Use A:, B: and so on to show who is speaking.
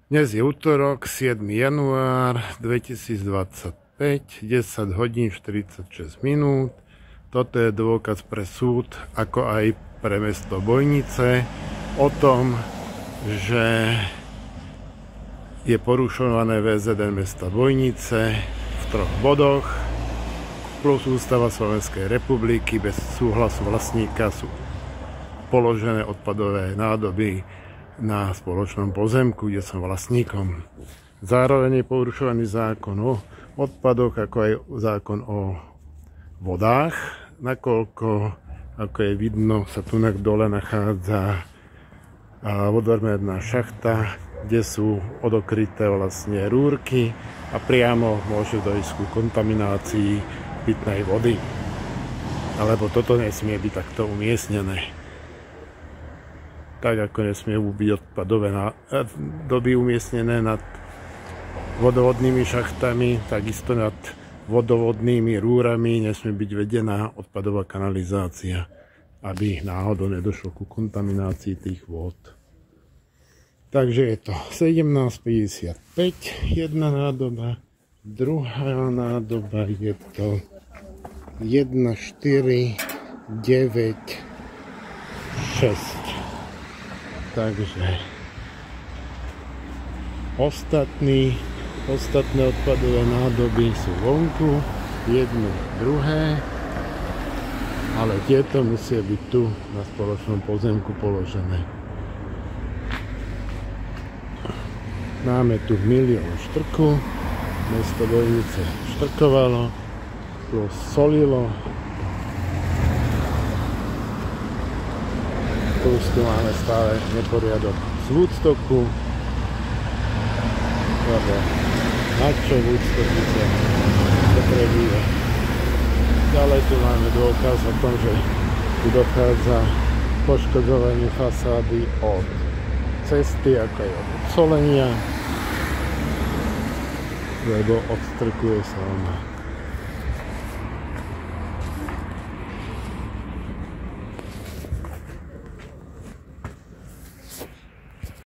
A: Dnes je útorok, 7. január 2025, 10 hodín 46 minút. Toto je dôkaz pre súd, ako aj pre mesto Bojnice o tom, že je porušované VZN mesta Bojnice v 3 bodoch, plus Ústava Slovenskej republiky. Bez súhlasu vlastníka sú položené odpadové nádoby na spoločnom pozemku, kde som vlastníkom. Zároveň je porušovaný zákon o odpadoch, ako aj zákon o vodách, nakoľko, ako je vidno, sa tu dole nachádza vodomerná šachta, kde sú odokryté vlastne rúrky a priamo môže dojsť ku kontaminácii pitnej vody. Alebo toto nesmie byť takto umiestnené. Tak ako nesmie byť odpadové nádoby umiestnené nad vodovodnými šachtami, takisto nad vodovodnými rúrami nesmie byť vedená odpadová kanalizácia, aby náhodou nedošlo ku kontaminácii tých vôd. Takže je to 17:55, jedna nádoba, druhá nádoba je to 1:4:9:6. Takže ostatné odpadové nádoby sú vonku, jedno, druhé, ale tieto musia byť tu na spoločnom pozemku položené. Máme tu 1 000 000 štrku, mesto Bojnice štrkovalo, plus solilo, plus tu máme stále neporiadok z Woodstocku. Na čo Woodstocku sa potrebuje. Ďalej tu máme dôkaz o tom, že tu dochádza poškodzovaniu fasády od cesty, ako aj od odsolenia, lebo odstrkuje sa ona.